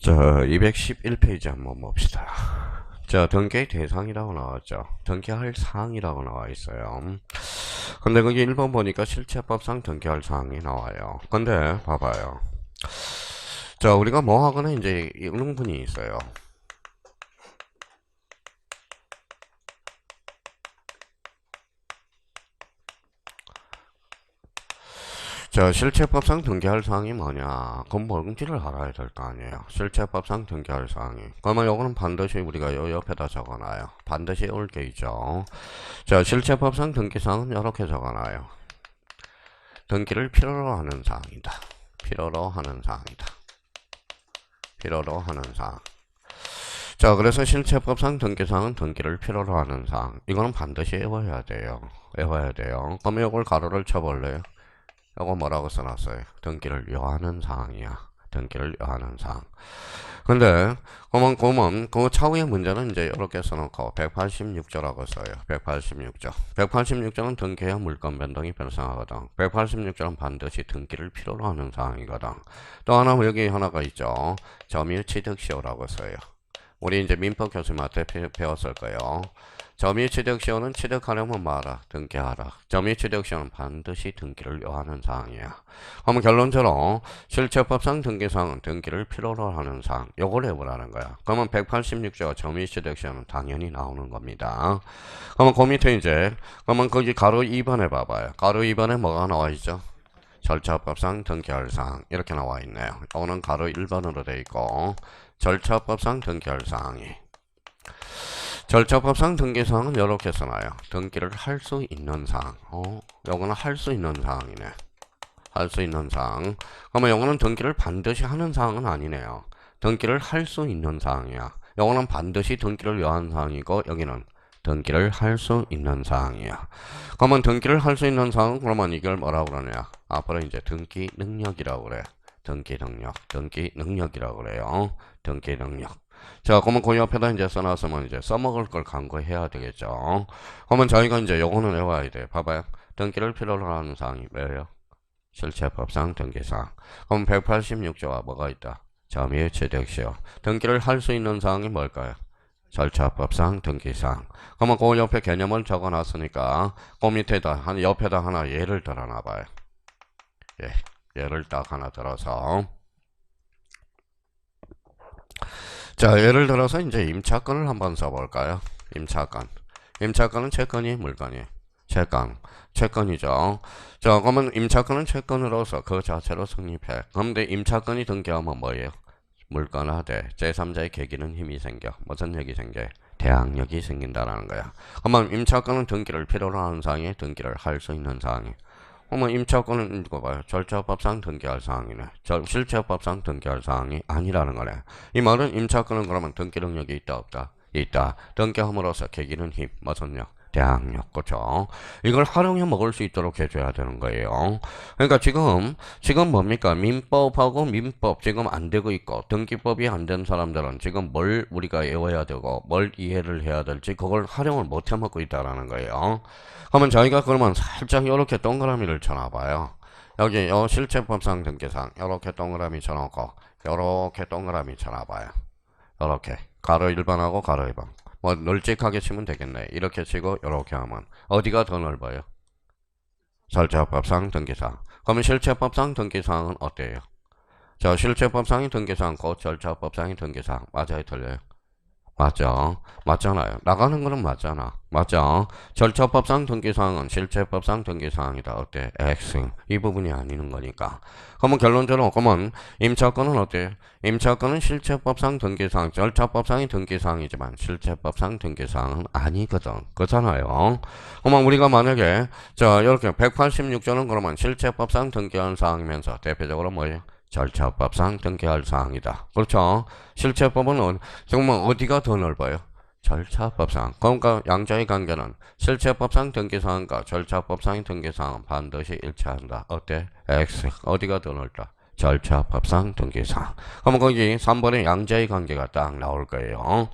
자, 211페이지 한번 봅시다. 자, 등기의 대상이라고 나왔죠. 등기할 사항이라고 나와 있어요. 근데 거기 1번 보니까 실체법상 등기할 사항이 나와요. 근데 봐봐요. 자, 우리가 뭐 하거나 이제 의문문이 있어요. 자, 실체법상 등기할 사항이 뭐냐? 그럼 뭔지를 알아야 될 거 아니에요. 실체법상 등기할 사항이. 그러면 요거는 반드시 우리가 요 옆에다 적어놔요. 반드시 올 게 있죠. 자, 실체법상 등기사항은 이렇게 적어놔요. 등기를 필요로 하는 사항이다. 필요로 하는 사항이다. 필요로 하는 사항. 자, 그래서 실체법상 등기사항은 등기를 필요로 하는 사항. 이거는 반드시 외워야 돼요. 외워야 돼요. 그러면 이걸 가로를 쳐볼래요? 이거 뭐라고 써놨어요? 등기를 요하는 사항이야. 등기를 요하는 사항. 근데 그러면 그 차후의 문제는 이제 이렇게 써놓고 186조라고 써요. 186조. 186조는 등기해야 물건 변동이 발생하거든. 186조는 반드시 등기를 필요로 하는 사항이거든. 또 하나 여기 하나가 있죠. 점유 취득시효라고 써요. 우리 이제 민법 교수님한테 배웠을 거예요. 점유 취득시효는 취득하려면 뭐하라? 등기하라. 점유 취득시효는 반드시 등기를 요하는 사항이야. 그러면 결론적으로 실체법상 등기사항은 등기를 필요로 하는 사항. 요걸 해보라는 거야. 그러면 186조 점유 취득시효는 당연히 나오는 겁니다. 그러면 그 밑에 이제 그러면 거기 가로 2번에 봐봐요. 가로 2번에 뭐가 나와 있죠? 절차법상 등기할 사항 이렇게 나와 있네요. 오는 가로 1번으로 돼 있고 절차법상 등기할 사항이 절차법상 등기사항은 이렇게 써놔요. 등기를 할 수 있는 사항. 요거는 할 수 있는 사항이네. 할 수 있는 사항. 그러면 요거는 등기를 반드시 하는 사항은 아니네요. 등기를 할 수 있는 사항이야. 요거는 반드시 등기를 요하는 사항이고 여기는 등기를 할 수 있는 사항이야. 그러면 등기를 할 수 있는 사항은 그러면 이걸 뭐라고 그러냐? 앞으로 이제 등기 능력이라고 그래. 등기 능력, 등기 능력이라고 그래요. 등기 능력. 자, 그러면 그 옆에다 이제 써놨으면 이제 써먹을 걸 강구해야 되겠죠. 그러면 저희가 이제 요거는 외워야 돼. 봐봐요. 등기를 필요로 하는 사항이 뭐예요? 실체법상 등기사항. 그럼 186조와 뭐가 있다? 점유 취득시효. 등기를 할 수 있는 사항이 뭘까요? 절차법상 등기사항. 그러면 그 옆에 개념을 적어놨으니까 그 밑에다 옆에다 하나 예를 들어놔봐요. 예, 예를 딱 하나 들어서 자, 예를 들어서 이제 임차권을 한번 써볼까요? 임차권. 임차권은 채권이 물건이? 채권이죠. 자, 그러면 임차권은 채권으로서 그 자체로 성립해. 그런데 임차권이 등기하면 뭐예요? 물권화돼. 제3자의 계기는 힘이 생겨. 무슨 얘기 생겨? 대항력이 생긴다라는 거야. 그러면 임차권은 등기를 필요로 하는 사항이 등기를 할 수 있는 사항이. 그러면 임차권은 이거 봐요. 절차법상 등기할 사항이네. 실체법상 등기할 사항이 아니라는 거네. 이 말은 임차권은 그러면 등기 능력이 있다 없다? 있다. 등기함으로써 계기는 힘, 무슨 력? 대항력, 그죠? 이걸 활용해 먹을 수 있도록 해줘야 되는 거예요. 그러니까 지금 뭡니까? 민법하고 민법 지금 안 되고 있고, 등기법이 안 된 사람들은 지금 뭘 우리가 외워야 되고, 뭘 이해를 해야 될지, 그걸 활용을 못 해 먹고 있다라는 거예요. 그러면 저희가 그러면 살짝 이렇게 동그라미를 쳐놔봐요. 여기 요 실체법상 등기사항, 이렇게 동그라미 쳐놓고, 이렇게 동그라미 쳐놔봐요. 이렇게. 가로 1번하고 가로 2번. 뭐 널찍하게 치면 되겠네. 이렇게 치고 이렇게 하면 어디가 더 넓어요? 절차법상 등기사항. 그러면 실체법상 등기사항은 어때요? 자, 실체법상의 등기사항 곧 절차법상의 등기사항 맞아요, 틀려요? 맞죠? 맞잖아요. 나가는 거는 맞잖아. 맞죠? 절차법상 등기사항은 실체법상 등기사항이다. 어때? X. 이 부분이 아니는 거니까. 그러면 결론적으로, 그러면 임차권은 어때? 임차권은 실체법상 등기사항, 절차법상의 등기사항이지만 실체법상 등기사항은 아니거든. 그렇잖아요. 그러면 우리가 만약에, 자, 이렇게 186조는 그러면 실체법상 등기한 사항이면서 대표적으로 뭐예요? 절차법상 등기할 사항이다. 그렇죠? 실체법은 정말 어디가 더 넓어요? 절차법상. 그러니까 양자의 관계는 실체법상 등기사항과 절차법상의 등기사항은 반드시 일치한다. 어때? X. 어디가 더 넓다? 절차법상 등기사항. 그러면 거기 3번에 양자의 관계가 딱 나올 거예요.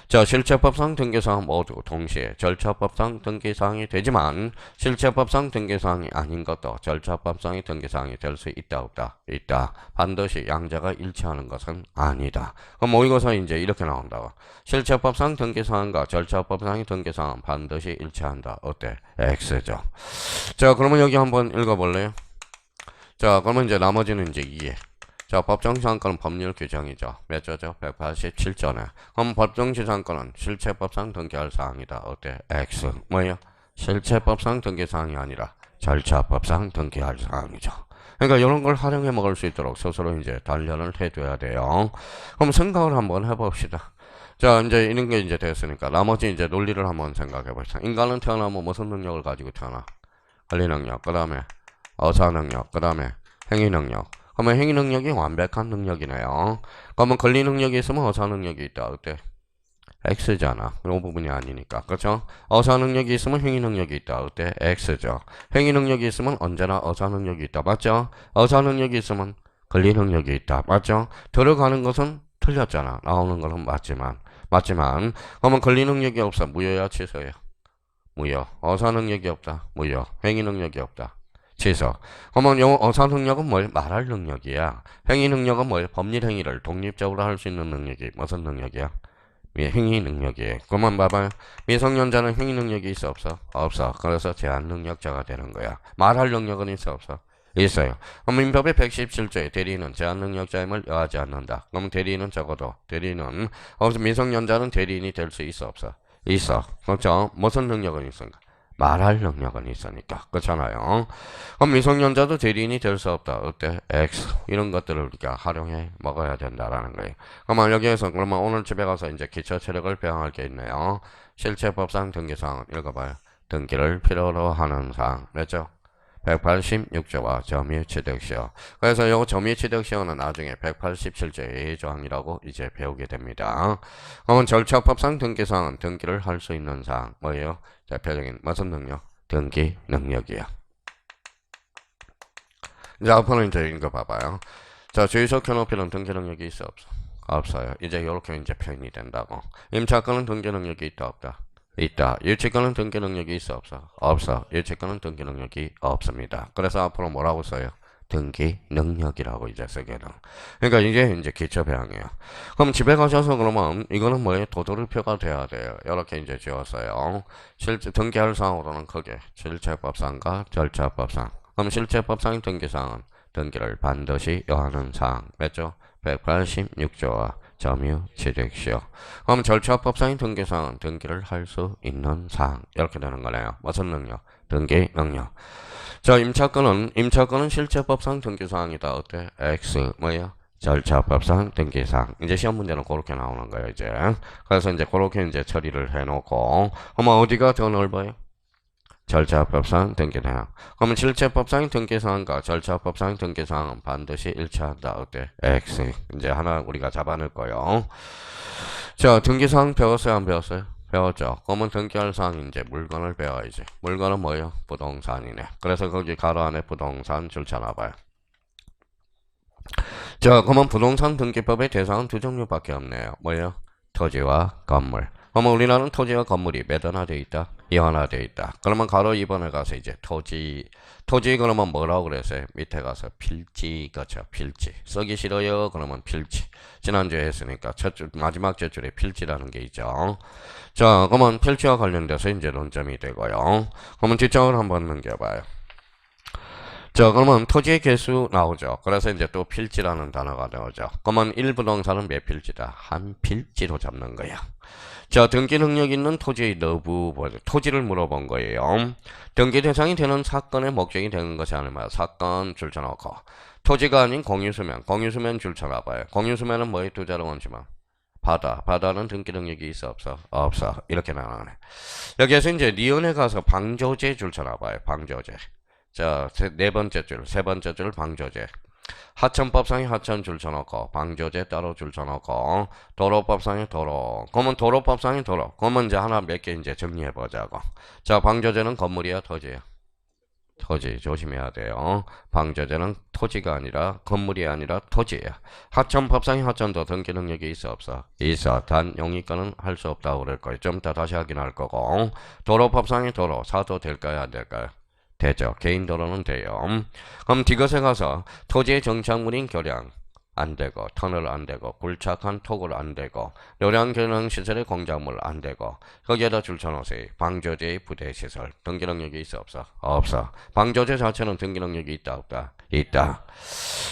자, 실체법상 등기사항 모두 동시에 절차법상 등기사항이 되지만 실체법상 등기사항이 아닌 것도 절차법상의 등기사항이 될 수 있다 없다? 있다. 반드시 양자가 일치하는 것은 아니다. 그럼 모의고사 이제 이렇게 나온다고. 실체법상 등기사항과 절차법상의 등기사항은 반드시 일치한다. 어때? X죠. 자, 그러면 여기 한번 읽어볼래요? 자, 그러면 이제 나머지는 이제 2에. 자, 법정지상권은 법률 규정이죠. 몇 조죠? 187조네. 그럼 법정지상권은 실체법상 등기할 사항이다. 어때? X. 뭐예요? 실체법상 등기사항이 아니라 절차법상 등기할 사항이죠. 그러니까 이런 걸 활용해 먹을 수 있도록 스스로 이제 단련을 해둬야 돼요. 그럼 생각을 한번 해봅시다. 자, 이제 이런 게 이제 됐으니까 나머지 이제 논리를 한번 생각해 봅시다. 인간은 태어나면 무슨 능력을 가지고 태어나? 관리 능력, 그 다음에 어사 능력, 그 다음에 행위 능력. 그러면 행위 능력이 완벽한 능력이네요. 그러면 권리 능력이 있으면 어사 능력이 있다. 어때? X잖아. 이 부분이 아니니까. 그렇죠? 어사 능력이 있으면 행위 능력이 있다. 어때? X죠. 행위 능력이 있으면 언제나 어사 능력이 있다. 맞죠? 어사 능력이 있으면 권리 능력이 있다. 맞죠? 들어가는 것은 틀렸잖아. 나오는 것은 맞지만 그러면 권리 능력이 없어. 무효야, 취소야? 무효. 어사 능력이 없다. 무효. 행위 능력이 없다. 취소. 그러면 요 어사 능력은 뭐예요? 말할 능력이야. 행위 능력은 뭐예요? 법률 행위를 독립적으로 할 수 있는 능력이 무슨 능력이야? 행위 능력이에요. 그러면 봐봐요. 미성년자는 행위 능력이 있어 없어? 없어. 그래서 제한 능력자가 되는 거야. 말할 능력은 있어 없어? 있어요. 그럼 민법의 117조에 대리인은 제한 능력자임을 여하지 않는다. 그럼 대리인은 적어도 대리인은 미성년자는 대리인이 될 수 있어 없어? 있어. 그렇죠? 무슨 능력은 있습니까? 말할 능력은 있으니까. 그렇잖아요. 그럼 미성년자도 대리인이 될 수 없다. 어때? X. 이런 것들을 우리가 활용해 먹어야 된다라는 거예요. 그러면 여기에서 그러면 오늘 집에 가서 이제 기초 체력을 배양할 게 있네요. 실체법상 등기사항 읽어봐요. 등기를 필요로 하는 사항. 맞죠? 186조와 점유취득시효. 그래서 요 점유취득시효는 나중에 187조의 예조항이라고 이제 배우게 됩니다. 그러면 절차법상 등기사항은 등기를 할 수 있는 사항. 뭐예요? 대표적인 무슨 능력? 등기 능력이야. 이제 앞으로 이제 이거 봐봐요. 자, 주유소 켜놓기는 등기 능력이 있어 없어? 없어요. 이제 이렇게 이제 표현이 된다고. 임차권은 등기 능력이 있다 없다? 있다. 유치권은 등기 능력이 있어 없어? 없어. 유치권은 등기 능력이 없습니다. 그래서 앞으로 뭐라고 써요? 등기 능력이라고 이제 쓰게 돼. 그러니까 이게 이제 기초 배양이에요. 그럼 집에 가셔서 그러면 이거는 뭐예요? 도돌이표가 돼야 돼요. 이렇게 이제 지웠어요. 실제 등기할 사항으로는 크게 실체법상과 절차법상. 그럼 실체법상의 등기사항은 등기를 반드시 여하는 사항. 맞죠? 186조와 점유취득시효. 그럼 절차법상의 등기사항은 등기를 할 수 있는 사항. 이렇게 되는 거네요. 무슨 능력? 등기 능력. 자, 임차권은 실체법상 등기사항이다. 어때? X. 뭐예요? 절차법상 등기사항. 이제 시험 문제는 그렇게 나오는 거예요, 이제. 그래서 이제 그렇게 이제 처리를 해놓고. 그러면 어디가 더 넓어요? 절차법상 등기사항. 그러면 실체법상의 등기사항과 절차법상의 등기사항은 반드시 일치한다. 어때? X. 이제 하나 우리가 잡아낼 거예요. 자, 등기사항 배웠어요? 안 배웠어요? 배웠죠. 그러면 등기할 사항이 이제 물건을 배워야지. 물건은 뭐예요? 부동산이네. 그래서 거기 가로 안에 부동산 줄쳐놔봐요. 자, 그러면 부동산 등기법의 대상은 두 종류밖에 없네요. 뭐예요? 토지와 건물. 그러면 우리나라는 토지와 건물이 몇 하나 돼 있다? 이하나 돼 있다. 그러면 가로 2번에 가서 이제 토지 그러면 뭐라고 그랬어요? 밑에 가서 필지, 그렇죠? 필지. 쓰기 싫어요? 그러면 필지. 지난주에 했으니까 마지막 제줄에 필지라는 게 있죠. 자, 그러면 필지와 관련돼서 이제 논점이 되고요. 그러면 뒷장을 한번 넘겨봐요. 자, 그러면 토지의 개수 나오죠. 그래서 이제 또 필지라는 단어가 나오죠. 그러면 1부동산은 몇 필지다? 한 필지로 잡는 거야. 자, 등기 능력 있는 토지의 너부, 토지를 물어본 거예요. 등기 대상이 되는 사건의 목적이 되는 것이 아니면 사건 줄쳐놓고 토지가 아닌 공유수면 줄쳐놔봐요. 공유수면은 뭐에 투자를 원치만? 바다는 등기 능력이 있어 없어? 없어. 이렇게 나가네. 여기에서 이제 니은에 가서 방조제 줄쳐놔봐요. 방조제. 자, 세 번째 줄 방조제. 하천법상에 하천 줄쳐놓고 방조제 따로 줄쳐놓고 도로법상에 도로. 그러면 도로법상에 도로. 그러면 이제 하나 몇 개 이제 정리해보자고. 자, 방조제는 건물이야 토지야? 토지 조심해야 돼요. 방조제는 토지가 아니라 건물이 아니라 토지예요. 하천법상의 하천도 등기 능력이 있어 없어? 있어. 단 영위권은 할 수 없다고 그럴 거예요. 좀 이따 다시 확인할 거고. 도로법상의 도로 사도 될까요 안 될까요? 되죠. 개인 도로는 돼요. 그럼 뒤것에 가서 토지의 정착물인 교량 안 되고, 터널 안 되고, 굴착한 토굴 안 되고, 요량 기능 시설의 공작물 안 되고, 거기에다 줄쳐놓으세요. 방조제의 부대 시설 등기 능력이 있어 없어? 없어. 방조제 자체는 등기 능력이 있다 없다? 있다.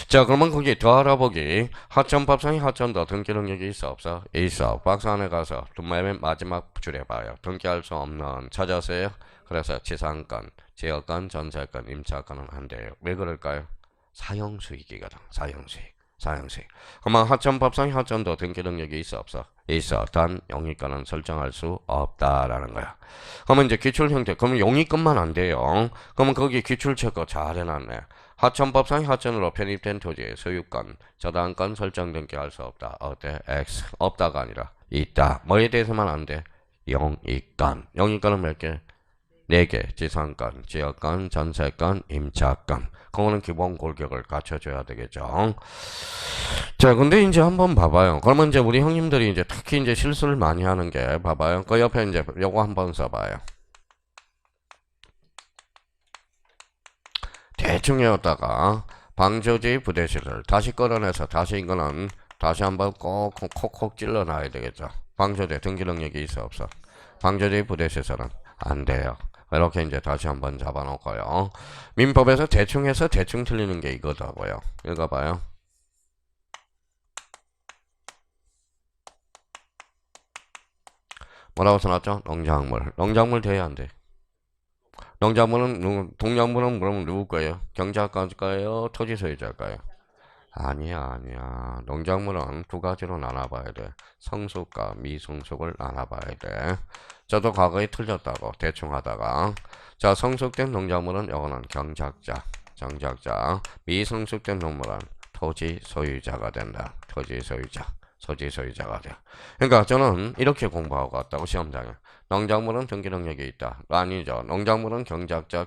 자, 그러면 거기 더 알아보기. 하천법상의 하천도 등기 능력이 있어 없어? 있어. 박스 안에 가서 맨 마지막 줄에 봐요. 등기할 수 없는 찾았어요? 그래서 지상권, 지역권, 전세권, 임차권은 안 돼요. 왜 그럴까요? 사용수익이거든. 사용수익. 사용수익. 그러면 하천법상의 하천도 등기 능력이 있어 없어? 있어. 단 영위권은 설정할 수 없다라는 거야. 그러면 이제 기출 형태. 그러면 영위권만 안 돼요. 그러면 거기 기출 체크 잘 해놨네. 하천법상의 하천으로 편입된 토지의 소유권, 저당권 설정 등기할 수 없다. 어때? X. 없다가 아니라 있다. 뭐에 대해서만 안 돼? 영위권. 영위권은 몇 개? 4개. 지상권, 지역권, 전세권, 임차권. 그거는 기본 골격을 갖춰줘야 되겠죠. 자, 근데 이제 한번 봐봐요. 그러면 이제 우리 형님들이 이제 특히 이제 실수를 많이 하는 게 봐봐요. 그 옆에 이제 요거 한번 써봐요. 대충 외웠다가 방조지 부대시설 다시 끌어내서 다시 이거는 다시 한번 꼭 콕콕 찔러놔야 되겠죠. 방조제 등기 능력이 있어 없어? 방조지 부대시설은 안 돼요. 이렇게 이제 다시 한번 잡아놓고요. 민법에서 대충 해서 대충 틀리는 게 이거다고요. 읽어봐요. 뭐라고 써놨죠? 농작물. 농작물 돼야 안 돼? 농작물은 동작물은 그러면 누구 거예요? 경작가일까요? 토지 소유자일까요? 아니야. 농작물은 두 가지로 나눠봐야 돼. 성숙과 미성숙을 나눠봐야 돼. 저도 과거에 틀렸다고 대충 하다가. 자, 성숙된 농작물은 요거는 경작자, 정작자. 미성숙된 농물은 토지 소유자가 된다. 토지 소유자가 돼. 그러니까 저는 이렇게 공부하고 왔다고 시험장에. 농작물은 등기 능력이 있다. 아니죠. 농작물은 경작자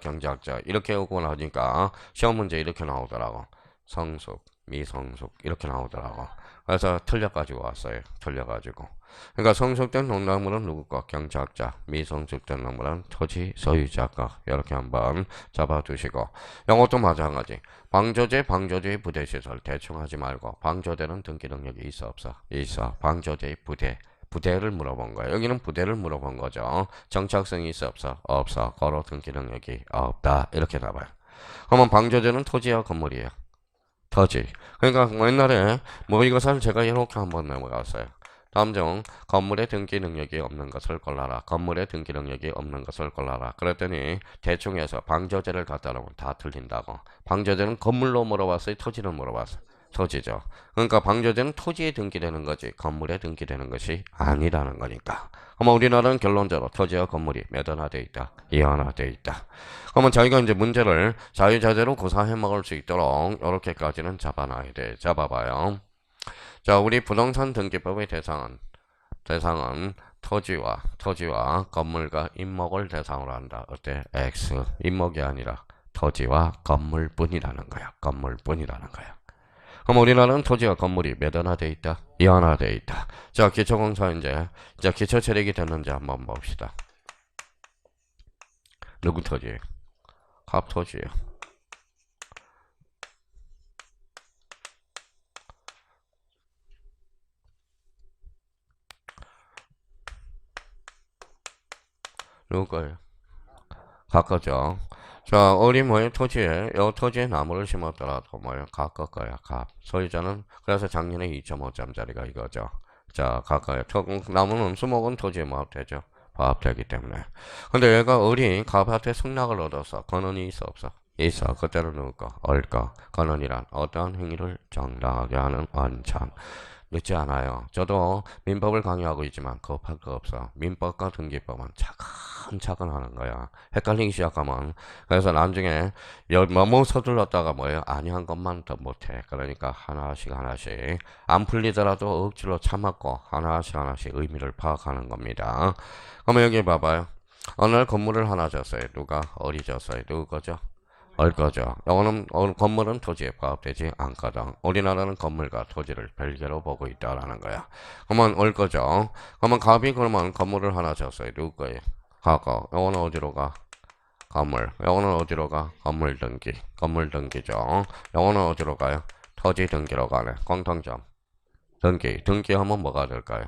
이렇게 오고 나니까 시험 문제 이렇게 나오더라고. 성숙, 미성숙 이렇게 나오더라고. 그래서 틀려가지고 왔어요. 틀려가지고. 그러니까 성숙된 농작물은 누구 거? 경작자. 미성숙된 농물은 토지 소유자 거. 이렇게 한번 잡아두시고. 이것도 마찬가지. 방조제의 부대시설 대충 하지 말고. 방조제는 등기 능력이 있어 없어? 있어. 방조제의 부대를 물어본 거예요. 여기는 부대를 물어본 거죠. 정착성이 있어 없어? 없어. 거로 등기 능력이 없다. 이렇게 나와요. 그러면 방조제는 토지와 건물이에요. 토지. 그러니까 옛날에 뭐 이것을 제가 이렇게 한번 넘어갔어요. 다음 중 건물의 등기 능력이 없는 것을 골라라. 건물의 등기 능력이 없는 것을 골라라. 그랬더니 대충 해서 방조제를 갖다 놓으면 다 틀린다고. 방조제는 건물로 물어봤어요? 토지를 물어봤어요? 토지죠. 그러니까 방조제는 토지에 등기되는 거지 건물에 등기되는 것이 아니라는 거니까. 그러면 우리나라는 결론적으로 토지와 건물이 몇 하나되어 있다? 이하나되어 있다. 그러면 저희가 이제 문제를 자유자재로 구사해 먹을 수 있도록 이렇게까지는 잡아놔야 돼. 잡아봐요. 자, 우리 부동산 등기법의 대상은 토지와 건물과 임목을 대상으로 한다. 어때? X. 임목이 아니라 토지와 건물뿐이라는 거야. 건물뿐이라는 거야. 그럼 우리나라는 토지와 건물이 몇 하나 돼 있다? 2하나 돼 있다. 자, 기초공사 이제 기초 체력이 됐는지 한번 봅시다. 누구 토지? 갑 토지예요. 누구 거예요? 갑 거죠. 자, 우리 뭐예요? 토지에 나무를 심었더라도 뭐예요? 갑 거야. 갑. 소유자는 그래서 작년에 2.5점짜리가 이거죠. 자, 가까이. 나무는 수목은 토지에 모합되죠. 부합되기 때문에. 근데 얘가 갑한테 승낙을 얻어서 권한이 있어 없어? 있어. 그때는 누구 거? 얼거. 권한이란 어떠한 행위를 정당하게 하는 원천. 늦지 않아요. 저도 민법을 강의하고 있지만 급할 거 없어. 민법과 등기법은 차근차근 하는 거야. 헷갈리기 시작하면 그래서 나중에 너무 서둘렀다가 뭐예요? 아니한 것만 더 못해. 그러니까 하나씩 안 풀리더라도 억지로 참았고 하나씩 의미를 파악하는 겁니다. 그러면 여기 봐봐요. 어느 날 건물을 하나 졌어요. 누가? 어리 졌어요. 누구 거죠? 올 거죠. 요거는 건물은 토지에 부합되지 않거든. 우리나라는 건물과 토지를 별개로 보고 있다라는 거야. 그러면 올 거죠. 그러면 갑이 그러면 건물을 하나 줬어요. 누구 거예요? 가고. 요거는 어디로 가? 건물. 요거는 어디로 가? 건물 등기. 건물 등기죠. 요거는 어디로 가요? 토지 등기로 가네. 공통점. 등기. 등기하면 뭐가 될까요?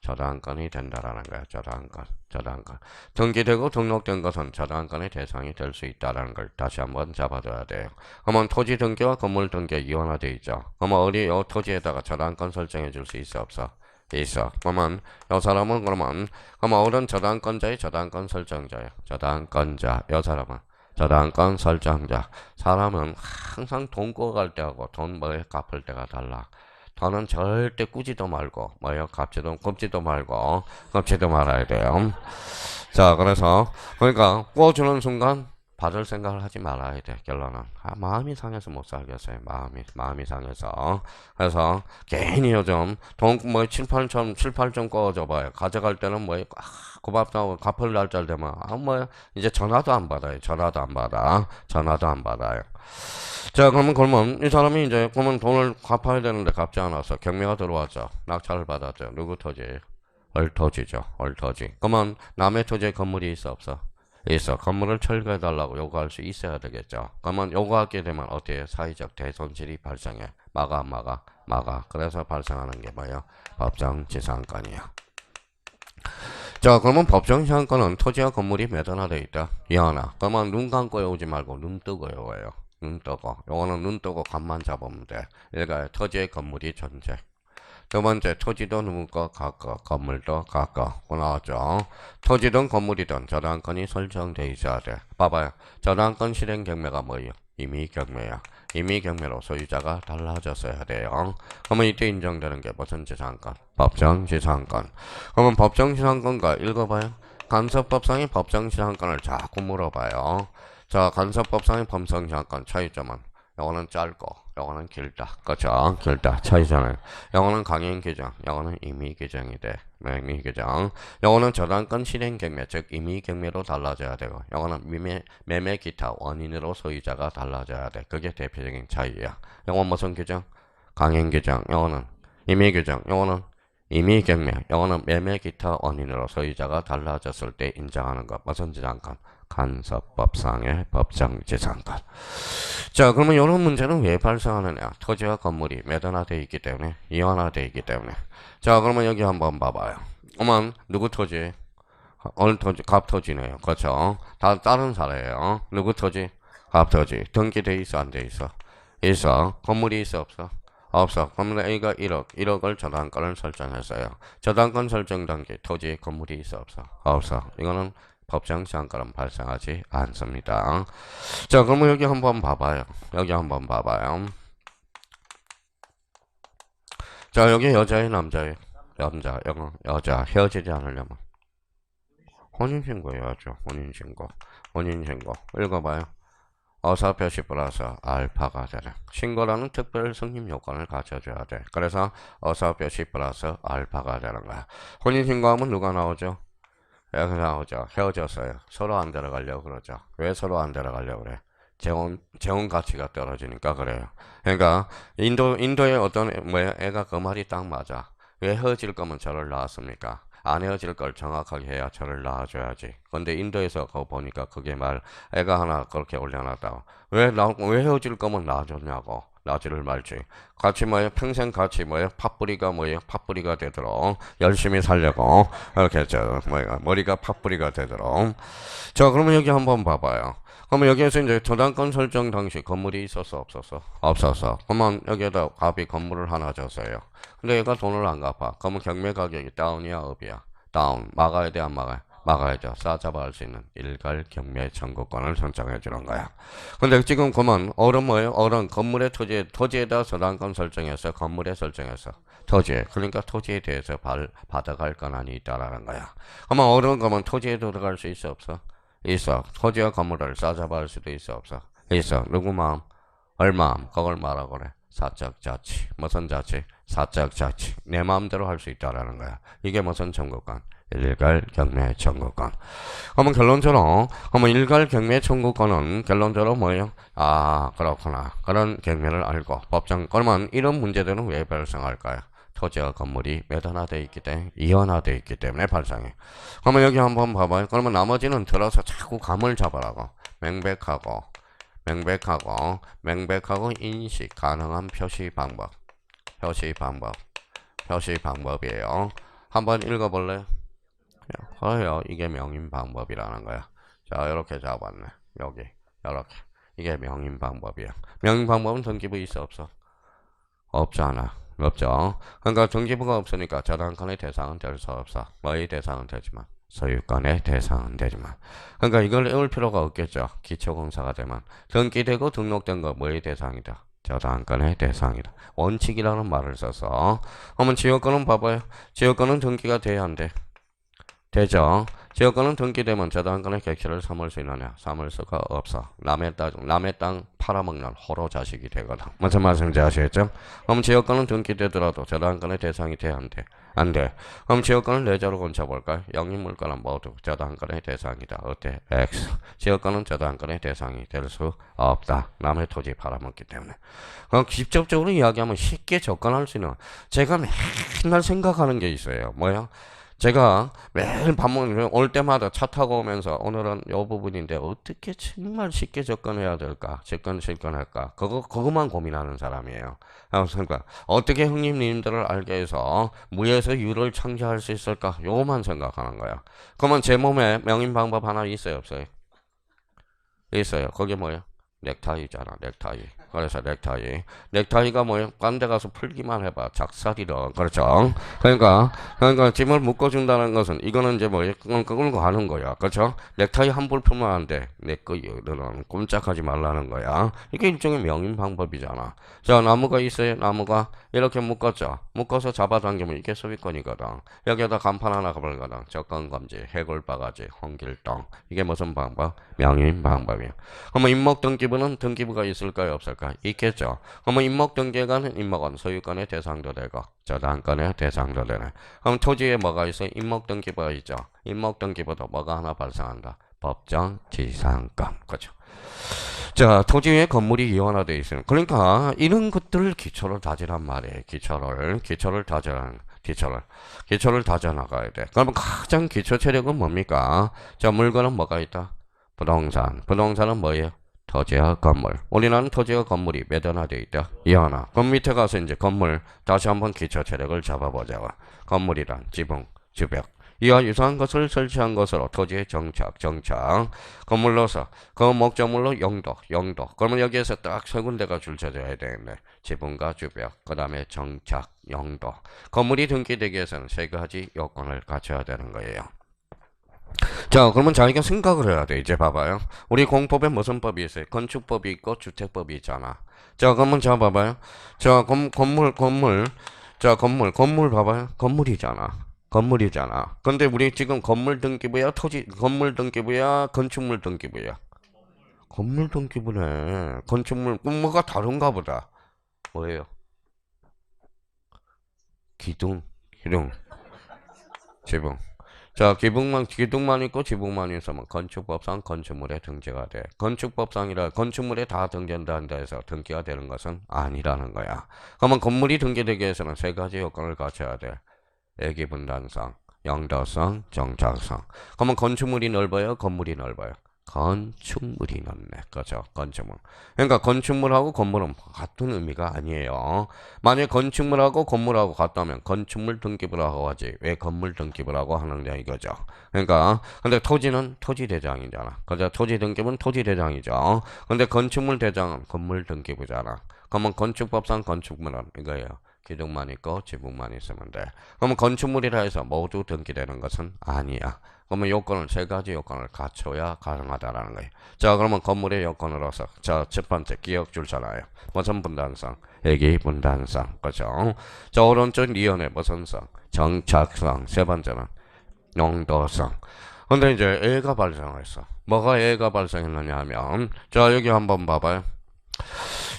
저당권이 된다라는 거야. 저당권. 저당권. 등기되고 등록된 것은 저당권의 대상이 될 수 있다라는 걸 다시 한번 잡아줘야 돼요. 그러면 토지 등기와 건물 등기가 이원화되어 있죠. 그러면 어디 요 토지에다가 저당권 설정해 줄 수 있어 없어? 있어. 그러면 요 사람은 그러면 어른 저당권자의 저당권 설정자예요. 저당권자. 요 사람은 저당권 설정자. 사람은 항상 돈 구워갈 때하고 돈 뭐에 갚을 때가 달라. 돈은 절대 꾸지도 말고 뭐요? 갚지도 말고 갚지도 말아야 돼요. 자, 그래서 그러니까 구워주는 순간 받을 생각을 하지 말아야 돼. 결론은 마음이 상해서 못 살겠어요. 마음이 상해서. 그래서 괜히 요즘 돈 뭐 7, 8점 구워줘 봐요. 가져갈 때는 뭐 고맙다고 갚을 날짜 되면 뭐 이제 전화도 안 받아요. 전화도 안 받아요. 자, 그러면 이 사람이 이제 그러면 돈을 갚아야 되는데 갚지 않아서 경매가 들어왔죠. 낙찰을 받았죠. 누구 토지? 얼토지죠. 얼토지. 그러면 남의 토지에 건물이 있어 없어? 있어. 건물을 철거해달라고 요구할 수 있어야 되겠죠. 그러면 요구하게 되면 어때요? 사회적 대손실이 발생해. 막아. 그래서 발생하는 게 뭐예요? 법정지상권이야. 자, 그러면 법정지상권은 토지와 건물이 매도하되어 있다. 이하나. 그러면 눈 감고 외우지 말고 눈 뜨고 외워요. 눈 뜨고. 요거는 눈 뜨고 감만 잡으면 돼. 그러니까 토지의 건물이 전제. 두 번째, 토지도 누구 거 갖고, 건물도 갖고. 나왔죠. 토지든 건물이든 저당권이 설정돼 있어야 돼. 봐봐요. 저당권 실행 경매가 뭐예요? 임의 경매야. 임의 경매로 소유자가 달라졌어야 돼요. 그러면 이때 인정되는 게 무슨 지상권? 법정지상권. 그러면 법정지상권과 읽어봐요. 간섭법상의 법정지상권을 자꾸 물어봐요. 자, 간섭법상의 법정지상권 차이점은 요거는 짧고 요거는 길다. 그렇죠? 길다. 차이잖아요. 요거는 강행 규정, 요거는 임의 규정이 돼. 임의 규정. 요거는 저당권 실행 경매, 즉 임의 경매로 달라져야 되고, 요거는 매매 기타 원인으로 소유자가 달라져야 돼. 그게 대표적인 차이야. 요건 무슨 규정? 강행 규정. 요거는 임의 규정. 요거는 임의 경매. 요거는 매매 기타 원인으로 소유자가 달라졌을 때 인정하는 것. 무슨 지상권? 간섭법상의 법정지상권. 자, 그러면 이런 문제는 왜 발생하느냐? 토지와 건물이 매도화되어 있기 때문에, 이원화되어 있기 때문에. 자, 그러면 여기 한번 봐봐요. 그러면 누구 토지? 어느 토지? 갑토지네요. 그렇죠? 다른 사례예요. 누구 토지? 갑토지. 등기돼 있어, 안 돼 있어? 있어. 건물이 있어, 없어? 없어. 그러면 A가 1억을 저당권을 설정했어요. 저당권 설정 단계 토지에 건물이 있어, 없어? 없어. 이거는 법정지상권은 발생하지 않습니다. 자, 그러면 여기 한번 봐봐요. 자, 여기 여자의 남자의 여자 헤어지지 않으려면 혼인신고 해야죠. 혼인신고. 읽어봐요. 어사표시 플러스 알파가 되는 신고라는 특별 승인 요건을 갖춰줘야 돼. 그래서 어사표시 플러스 알파가 되는 거야. 혼인신고하면 누가 나오죠? 여기 나오죠. 헤어졌어요. 서로 안 데려가려고 그러죠. 왜 서로 안 데려가려고 그래? 재혼 가치가 떨어지니까 그래요. 그러니까 인도의 어떤 애가 그 말이 딱 맞아. 왜 헤어질 거면 저를 낳았습니까? 안 헤어질 걸 정확하게 해야 저를 낳아줘야지. 근데 인도에서 그거 보니까 그게 애가 하나 그렇게 올려놨다고. 왜 헤어질 거면 낳아줬냐고. 나지를 말지. 같이 평생 같이 팥뿌리가 되도록 열심히 살려고 이렇게 머리가 팥뿌리가 되도록. 자, 그러면 여기 한번 봐봐요. 그러면 여기에서 이제 저당권 설정 당시 건물이 있었어, 없었어? 없었어. 그러면 여기에다 갑이 건물을 하나 줬어요. 근데 얘가 돈을 안 갚아. 그러면 경매 가격이 다운이야, 업이야? 다운. 막아야 돼, 안 막아야? 막아야죠. 싸잡아할 수 있는 일괄 경매 청구권을 선정해 주는 거야. 근데 지금 그만 어른 뭐예요? 어른 건물의 토지에다 저당권 설정해서 건물에 설정해서 토지에. 그러니까 토지에 대해서 받아갈 권한이 있다라는 거야. 그러면 어른 그러면 토지에 들어갈 수 있어 없어? 있어. 토지와 건물을 싸잡아할 수도 있어 없어? 있어. 누구 마음? 얼마? 그걸 말하고 그래. 사적 자치. 무슨 자치? 사적 자치. 내 마음대로 할 수 있다라는 거야. 이게 무슨 청구권? 일괄 경매 청구권. 그러면 결론적으로, 그러면 일괄 경매 청구권은 결론적으로 뭐예요? 아, 그렇구나. 그런 경매를 알고 법정, 그러면 이런 문제들은 왜 발생할까요? 토지와 건물이 매단화되어 있기 때문에, 이원화되어 있기 때문에 발생해. 그러면 여기 한번 봐봐요. 그러면 나머지는 들어서 자꾸 감을 잡으라고. 명백하고 인식 가능한 표시 방법이에요. 한번 읽어볼래요? 그래요. 이게 명인 방법이라는 거야. 자, 이렇게 잡았네. 여기, 이렇게. 이게 명인 방법이야. 명인 방법은 등기부 있어, 없어? 없잖아. 없죠. 그러니까 등기부가 없으니까 저당권의 대상은 될 수 없어. 뭐의 대상은 되지만 소유권의 대상은 되지만. 그러니까 이걸 외울 필요가 없겠죠. 기초공사가 되면 등기되고 등록된 거 뭐의 대상이다. 저당권의 대상이다. 원칙이라는 말을 써서. 그러면 지역권은 봐봐요. 지역권은 등기가 돼야 안 돼. 되죠. 지역권은 등기되면 저당권의 객체를 삼을 수 있느냐? 삼을 수가 없어. 남의 땅 팔아먹는 호로 자식이 되거든. 무슨 말씀인지 아시겠죠? 그럼 지역권은 등기되더라도 저당권의 대상이 돼? 안 돼? 안 돼. 그럼 지역권을 내자로 건쳐볼까요? 영입물권은 모두 저당권의 대상이다. 어때? X. 지역권은 저당권의 대상이 될 수 없다. 남의 토지 팔아먹기 때문에. 그럼 직접적으로 이야기하면 쉽게 접근할 수 있는, 제가 맨날 생각하는 게 있어요. 뭐야? 제가 매일 밥 먹는 올 때마다 차 타고 오면서 오늘은 이 부분인데 어떻게 정말 쉽게 접근해야 될까? 접근할까? 그거만 고민하는 사람이에요. 그러니까 어떻게 형님님들을 알게 해서 무에서 유를 창조할 수 있을까? 요거만 생각하는 거야. 그러면 제 몸에 명인 방법 하나 있어요, 없어요? 있어요. 그게 뭐예요? 넥타이잖아, 넥타이. 그래서 넥타이가 뭐예요? 딴 데 가서 풀기만 해봐. 작살이러. 그렇죠? 그러니까 짐을 묶어준다는 것은 이거는 이제 뭐예요? 끌고 가는 거야. 그렇죠? 넥타이 한 불 풀면 안 돼. 내 거는 꼼짝하지 말라는 거야. 이게 일종의 명인 방법이잖아. 자, 나무가 있어요. 나무가 이렇게 묶었죠. 묶어서 잡아당기면 이게 소유권이거든. 여기에다 간판 하나 걸거든. 접근금지, 해골바가지, 홍길동. 이게 무슨 방법? 명인 방법이야. 그러면 임목등기부는 등기부가 있을까요? 없을까요? 있겠죠. 그러면 임목등기관, 임목은 소유권의 대상도 되고 저당권의 대상도 되네. 그럼 토지에 뭐가 있어요? 임목등기부가 있죠. 임목등기부도 뭐가 하나 발생한다. 법정 지상권. 그렇죠. 자, 토지 위에 건물이 이원화되어 있어요. 그러니까 이런 것들을 기초를 다지란 말이에요. 기초를 다져나가야 돼. 그러면 가장 기초 체력은 뭡니까? 자, 물건은 뭐가 있다? 부동산은 뭐예요? 토지와 건물. 우리나라는 토지와 건물이 매단화되어 있다. 이하나. 그럼 밑에 가서 이제 건물 다시 한번 기초 체력을 잡아보자고. 건물이란 지붕, 주벽. 이와 유사한 것을 설치한 것으로 토지의 정착. 건물로서 그 목적물로 용도. 그러면 여기에서 딱 세 군데가 줄쳐져야 되겠네. 지붕과 주벽, 그 다음에 정착, 용도. 건물이 등기되기 위해서는 세 가지 요건을 갖춰야 되는 거예요. 자, 그러면 자기가 생각을 해야 돼. 이제 봐봐요. 우리 공법에 무슨 법이 있어요? 건축법이 있고 주택법이 있잖아. 자, 그러면 자, 봐봐요. 자, 건물. 자, 건물 봐봐요. 건물이잖아. 근데 우리 지금 건물 등기부야, 건물 등기부야, 건축물 등기부야. 건물 등기부네. 건축물, 뭐가 다른가 보다. 뭐예요? 기둥, 지붕. 자, 기둥만 있고 지붕만 있으면 건축법상 건축물에 등재가 돼. 건축법상이라 건축물에 다 등재한다 해서 등기가 되는 것은 아니라는 거야. 그러면 건물이 등기되기 위해서는 세 가지 요건을 갖춰야 돼. 애기분단성, 영도성, 정착성. 그러면 건축물이 넓어요? 건물이 넓어요? 건축물이 넓네. 그죠? 건축물. 그러니까 건축물하고 건물은 같은 의미가 아니에요. 만약 건축물하고 건물하고 같다면 건축물 등기부라고 하지. 왜 건물 등기부라고 하느냐 이거죠. 그러니까 근데 토지는 토지 대장이잖아. 그죠? 토지 등기부는 토지 대장이죠. 근데 건축물 대장은 건물 등기부잖아. 그러면 건축법상 건축물은 이거예요. 기둥만 있고 지붕만 있으면 돼. 그러면 건축물이라 해서 모두 등기되는 것은 아니야. 그러면 세 가지 요건을 갖춰야 가능하다라는 거예요. 자, 그러면 건물의 요건으로서 자, 첫 번째 기억 줄잖아요. 무슨 분단성? 애기 분단성. 그죠? 자, 오른쪽 니은의 무슨 성? 정착성. 세 번째는 용도성. 근데 이제 애가 발생했어. 뭐가 애가 발생했느냐 하면 자, 여기 한번 봐봐요.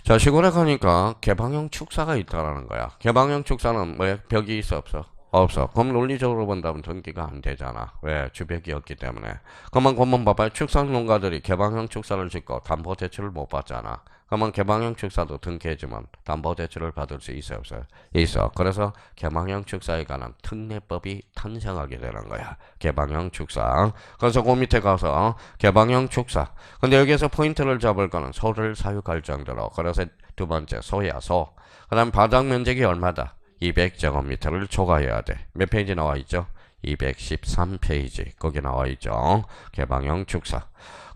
자, 시골에 가니까 개방형 축사가 있다라는 거야. 개방형 축사는 뭐야? 벽이 있어 없어? 없어. 그럼 논리적으로 본다면 전기가 안 되잖아. 왜? 주벽이 없기 때문에. 그러면 봐봐요. 축산 농가들이 개방형 축사를 짓고 담보 대출을 못 받잖아. 그러면 개방형 축사도 등기해주면 담보 대출을 받을 수 있어 없어요? 있어. 그래서 개방형 축사에 관한 특례법이 탄생하게 되는 거야. 개방형 축사. 그래서 그 밑에 가서 개방형 축사. 근데 여기에서 포인트를 잡을 거는 소를 사육할 정도로. 그래서 두 번째 소야 소. 그 다음 바닥 면적이 얼마다? 200제곱미터를 초과해야 돼. 몇 페이지 나와 있죠? 213페이지. 거기 나와 있죠. 개방형 축사.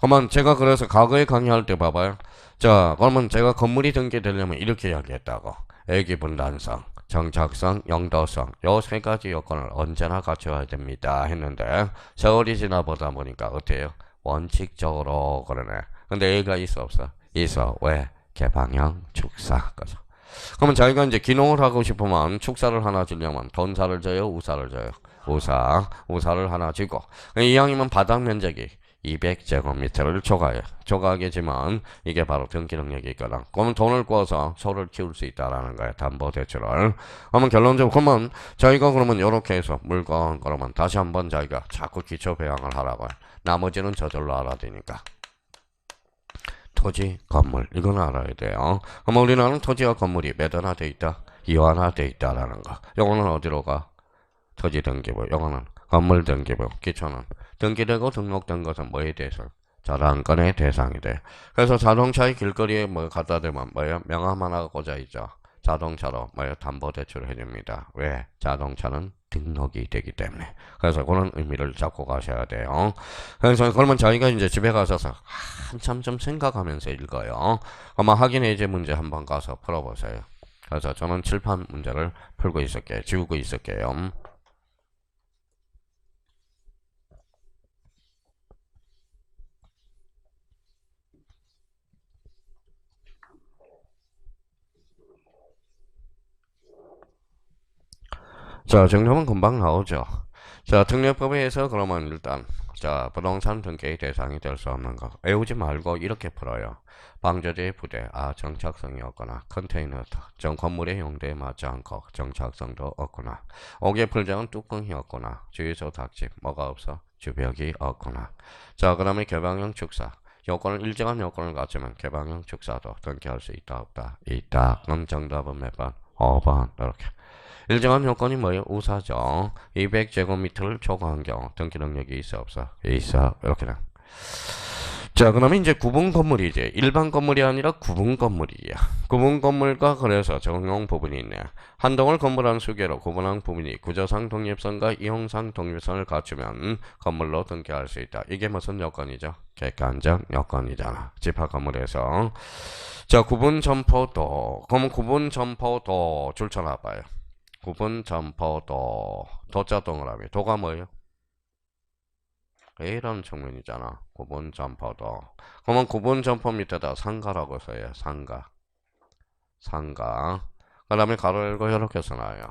그러면 제가 그래서 과거에 강의할 때 봐봐요. 자, 그러면 제가 건물이 등기되려면 이렇게 이야기했다고. 애기 분단성, 정착성, 영도성 요 세 가지 요건을 언제나 갖춰야 됩니다 했는데 세월이 지나보다 보니까 어때요? 원칙적으로 그러네. 근데 애가 있어 없어? 있어. 왜? 개방형 축사. 그래서 그러면 자기가 이제 기농을 하고 싶으면 축사를 하나 지려면 돈사를 줘요? 우사를 줘요? 우사를 하나 지고 이왕이면 바닥 면적이 200제곱미터를 초과하겠지만 이게 바로 등기 능력이 있거든. 그러면 돈을 구워서 소를 키울 수 있다라는 거야. 담보 대출을. 그러면 결론적으로 그러면 저희가 그러면 이렇게 해서 물건 그러면 다시 한번 저희가 자꾸 기초 배양을 하라고 해. 나머지는 저절로 알아야 되니까. 토지, 건물 이건 알아야 돼요. 그럼 우리나라는 토지와 건물이 몇 하나 돼 있다? 이하나 돼 있다라는 거. 요거는 어디로 가? 토지 등기부. 요거는 건물 등기부. 기초는 등기되고 등록된 것은 뭐에 대해서? 저당권의 대상이 돼. 그래서 자동차의 길거리에 뭐 갖다 대면 뭐예요? 명함 하나가 꽂아 있죠. 자동차로 뭐예요? 담보 대출을 해줍니다. 왜? 자동차는 등록이 되기 때문에. 그래서 그런 의미를 잡고 가셔야 돼요. 그래서 그러면 저희가 이제 집에 가셔서 한참 좀 생각하면서 읽어요. 아마 확인 해제 문제 한번 가서 풀어보세요. 그래서 저는 칠판 문제를 풀고 있을게요. 지우고 있을게요. 자, 정답은 금방 나오죠. 자, 특례법에 의해서 그러면 일단 자, 부동산 등기의 대상이 될 수 없는 거 외우지 말고 이렇게 풀어요. 방조제의 부대, 정착성이 없거나 컨테이너, 정 건물의 용도에 맞지 않고 정착성도 없거나 옥의 풀장은 뚜껑이 없거나 주유소 닭집 뭐가 없어? 주벽이 없거나. 자, 그 다음에 개방형 축사 요건을 일정한 요건을 갖추면 개방형 축사도 등기할 수 있다 없다? 있다. 그럼 정답은 몇 번? 5번 이렇게. 일정한 요건이 뭐예요? 우사죠. 200제곱미터를 초과한 경우 등기 능력이 있어 없어? 있어. 이렇게 돼. 자, 그러면 이제 구분 건물이지. 일반 건물이 아니라 구분 건물이야. 구분 건물과 그래서 적용 부분이 있네. 한 동을 건물 한 수개로 구분한 부분이 구조상 독립성과 이용상 독립성을 갖추면 건물로 등기할 수 있다. 이게 무슨 요건이죠? 객관적 요건이잖아. 집합 건물에서. 자, 구분 점포도. 그러면 구분 점포도 줄쳐놔봐요. 구분 점포도. 도자 동그라미. 도가 뭐예요? A라는 측면이잖아. 구분 점포도. 그러면 구분 점포 밑에다 상가라고 써요. 상가. 그 다음에 가로 열고 이렇게 써놔요.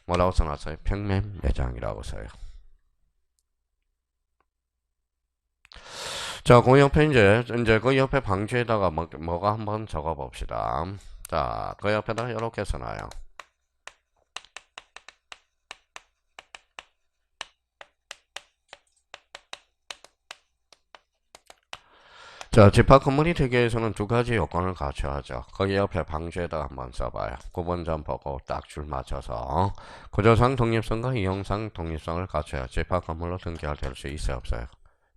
뭐라고 써놨어요? 평면 매장이라고 써요. 자, 그 옆에 이제 그 옆에 방지에다가 뭐가 한번 적어 봅시다. 자, 그 옆에다 이렇게 써놔요. 자, 집합 건물이 되기 위해서는 두 가지 요건을 갖춰야죠. 거기 옆에 방지에다가 한번 써봐요. 구분점 보고 딱 줄 맞춰서 구조상 독립성과 이용상 독립성을 갖춰야 집합 건물로 등기가 될 수 있어요, 없어요?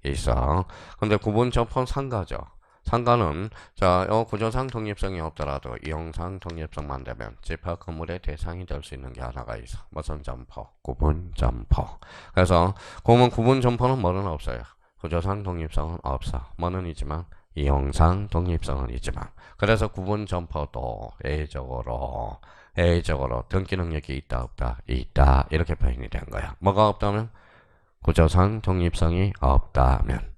있어. 근데 구분점포는 상가죠. 상가는 자, 구조상 독립성이 없더라도 이용상 독립성만 되면 집합 건물의 대상이 될 수 있는 게 하나가 있어. 무슨 점포? 구분점포. 그래서 구분점포는 뭐는 없어요. 구조상 독립성은 없어. 뭐는 있지만 이용상 독립성은 있지만. 그래서 구분점포도 A적으로 등기 능력이 있다 없다? 있다. 이렇게 표현이 된 거야. 뭐가 없다면? 구조상 독립성이 없다면.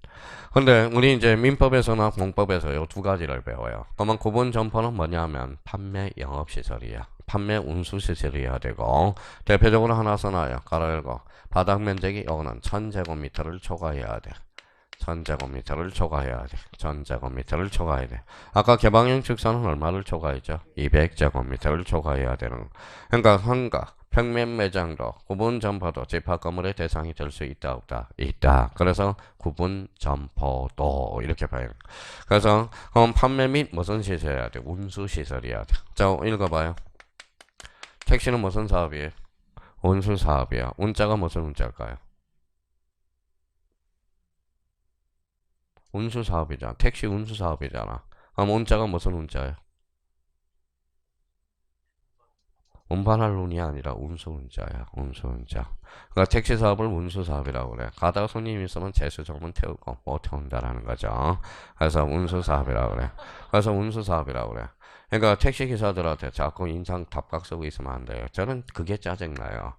근데 우리 이제 민법에서나 공법에서 이 두 가지를 배워요. 그러면 구분 점포는 뭐냐면 판매 영업시설이야. 판매 운수시설이어야 되고 대표적으로 하나 써놔요. 가로 열고 바닥 면적이 요거는 1000제곱미터를 초과해야 돼. 1000제곱미터를 초과해야 돼. 1000제곱미터를 초과해야 돼. 아까 개방형 축소는 얼마를 초과했죠? 200제곱미터를 초과해야 되는 거. 그러니까 환가, 평면 매장도, 구분 점포도 집합 건물의 대상이 될 수 있다 없다? 있다. 그래서 구분 점포도 이렇게 봐요. 그래서 그럼 판매 및 무슨 시설이어야 돼? 운수 시설이어야 돼. 자, 읽어봐요. 택시는 무슨 사업이에요? 운수 사업이야. 운자가 무슨 운자일까요? 운수 사업이잖아. 택시 운수 사업이잖아. 그럼 운자가 무슨 운자예요? 운반할 운이 아니라 운수 운자야. 운수 운자. 그러니까 택시 사업을 운수 사업이라고 그래. 가다가 손님이 있으면 재수 조금은 태우고 못 태운다라는 거죠. 그래서 운수 사업이라고 그래. 그래서 운수 사업이라고 그래. 그러니까 택시 기사들한테 자꾸 인상 답각 쓰고 있으면 안 돼요. 저는 그게 짜증나요.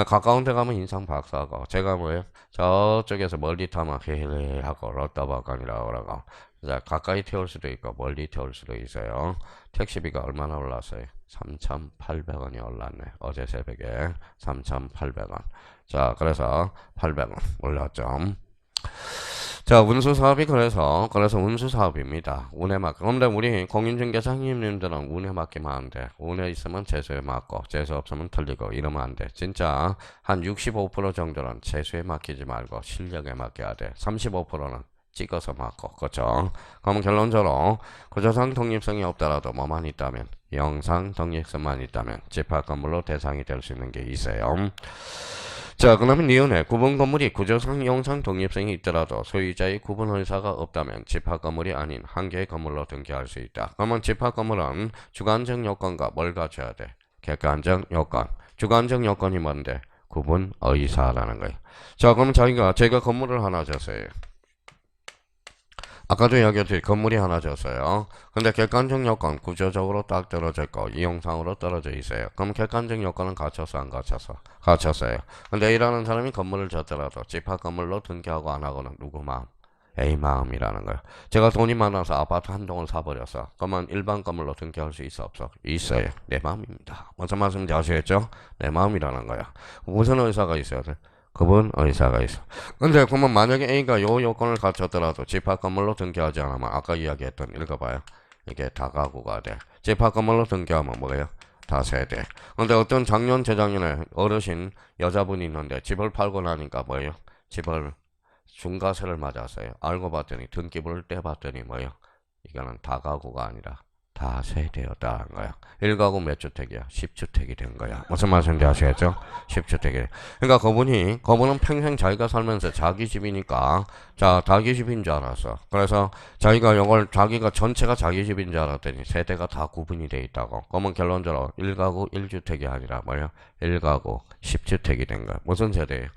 가까운 데 가면 인상 박사하고 제가 뭐예요? 저쪽에서 멀리 타면 헤헤 하고 롯다박간이라고 그러고 자, 가까이 태울 수도 있고 멀리 태울 수도 있어요. 택시비가 얼마나 올랐어요? 3,800원이 올랐네. 어제 새벽에 3,800원. 자, 그래서 800원 올랐죠. 자, 운수 사업이 그래서 운수 사업입니다. 운에 맞게. 그런데 우리 공인중개사 형님들은 운에 맡기면 안 돼. 운에 있으면 재수에 맞고, 재수 없으면 틀리고 이러면 안 돼. 진짜 한 65% 정도는 재수에 맡기지 말고 실력에 맡겨야 돼. 35%는 찍어서 맞고, 그렇죠? 그럼 결론적으로 구조상 독립성이 없더라도 뭐만 있다면, 영상 독립성만 있다면 집합 건물로 대상이 될 수 있는 게 있어요. 자, 그러면 이혼해. 구분 건물이 구조상 영상 독립성이 있더라도 소유자의 구분 의사가 없다면 집합 건물이 아닌 한 개의 건물로 등기할 수 있다. 그러면 집합 건물은 주관적 요건과 뭘 갖춰야 돼? 객관적 요건. 주관적 요건이 뭔데? 구분 의사라는 거예요. 자, 그럼 제가 건물을 하나 줬어요. 아까도 이야기했듯이 건물이 하나 졌어요. 근데 객관적 요건 구조적으로 딱 떨어져 있고 이용상으로 떨어져 있어요. 그럼 객관적 요건은 갖춰서 안 갖춰서? 갖췄어요. 근데 A라는 사람이 건물을 졌더라도 집합 건물로 등기하고 안 하고는 누구 마음? A 마음이라는 거예요. 제가 돈이 많아서 아파트 한 동을 사버렸어. 그러면 일반 건물로 등기할 수 있어 없어? 있어요. 내 마음입니다. 무슨 말씀인지 아시겠죠? 내 마음이라는 거야. 무슨 의사가 있어야 돼? 그분 의사가 있어. 근데 그러면 만약에 A가 요 요건을 갖췄더라도 집합 건물로 등기하지 않으면 아까 이야기했던 읽어봐요. 이게 다가구가 돼. 집합 건물로 등기하면 뭐예요? 다세대. 근데 어떤 작년 재작년에 어르신 여자분이 있는데 집을 팔고 나니까 뭐예요? 집을 중과세를 맞았어요. 알고 봤더니 등기부를 떼봤더니 뭐예요? 이거는 다가구가 아니라 다세대였다는 거야. 1가구 몇 주택이야? 10주택이 된 거야. 무슨 말씀인지 아시겠죠? 10주택이. 그러니까 그분은 평생 자기가 살면서 자기 집이니까, 자, 자기 집인 줄 알았어. 그래서 자기가 전체가 자기 집인 줄 알았더니 세대가 다 구분이 돼 있다고. 그러면 결론적으로 1가구 1주택이 아니라 뭐예요? 1가구 10주택이 된 거야. 무슨 세대예요?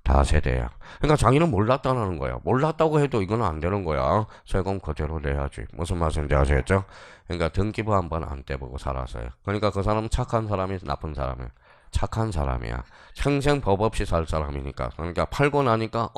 다세대야. 그러니까 자기는 몰랐다는 거야. 몰랐다고 해도 이건 안 되는 거야. 세금 그대로 내야지. 무슨 말인지 아시겠죠? 그러니까 등기부 한번 안 떼보고 살았어요. 그러니까 그 사람은 착한 사람이 나쁜 사람이야. 착한 사람이야. 평생 법 없이 살 사람이니까. 그러니까 팔고 나니까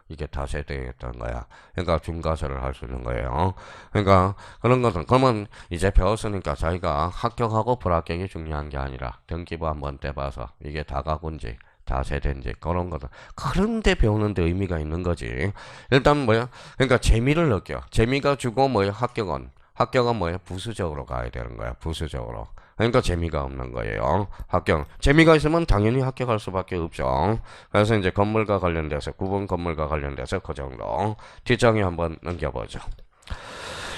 이게 다세대였던 거야. 그러니까 중과세를 할 수 있는 거예요. 그러니까 그런 것은 그러면 이제 배웠으니까 자기가 합격하고 불합격이 중요한 게 아니라 등기부 한번 떼봐서 이게 다가군지 다세대인지 그런 거다. 그런데 배우는데 의미가 있는 거지. 일단 뭐야? 그러니까 재미를 느껴. 재미가 주고 뭐야? 합격은 뭐야? 부수적으로 가야 되는 거야. 부수적으로. 그러니까 재미가 없는 거예요. 합격. 재미가 있으면 당연히 합격할 수밖에 없죠. 그래서 이제 건물과 관련돼서 구분 건물과 관련돼서 그 정도. 뒷장에 한번 넘겨보죠.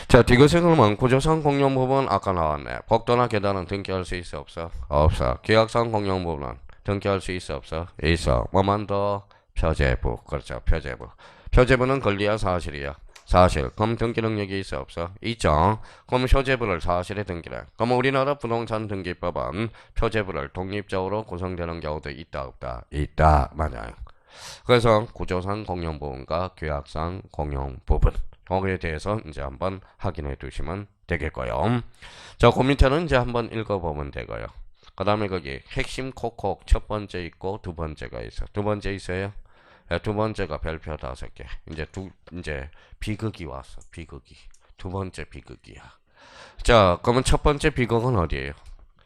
자, 디귿의 그러면 구조상 공용 부분 아까 나왔네. 복도나 계단은 등기할 수 있어 없어? 없어. 계약상 공용 부분은 등기할 수 있어 없어? 있어. 뭐만 더? 표제부. 그렇죠. 표제부. 표제부는 권리야 사실이야? 사실. 그럼 등기 능력이 있어 없어? 있죠. 그럼 표제부를 사실에 등기래. 그럼 우리나라 부동산 등기법은 표제부를 독립적으로 구성되는 경우도 있다 없다? 있다. 맞아요. 그래서 구조상 공용 부분과 계약상 공용 부분. 거기에 대해서 이제 한번 확인해 두시면 되겠고요. 자, 그 밑에는 이제 한번 읽어보면 되고요. 그 다음에 거기 핵심 콕콕 첫 번째 있고 두 번째가 있어. 두 번째 있어요? 네, 두 번째가 별표 5개. 이제 비극이 왔어. 비극이. 두 번째 비극이야. 자, 그러면 첫 번째 비극은 어디예요?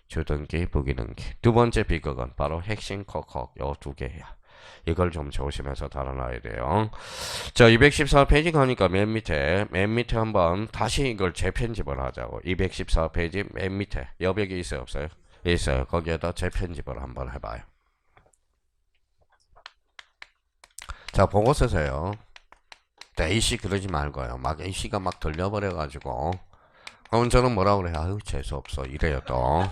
주등기, 부기등기. 두 번째 비극은 바로 핵심 콕콕 요 두 개야. 이걸 좀 조심해서 달아놔야 돼요. 자, 214페이지 가니까 맨 밑에 한번 다시 이걸 재편집을 하자고. 214페이지 맨 밑에 여백이 있어요, 없어요? 있어요. 거기에다 재편집을 한번 해봐요. 자, 보고 쓰세요. A씨 그러지 말고요. 막 A씨가 막 들려버려가지고. 그럼 저는 뭐라 그래요? 아유, 재수없어. 이래요, 또.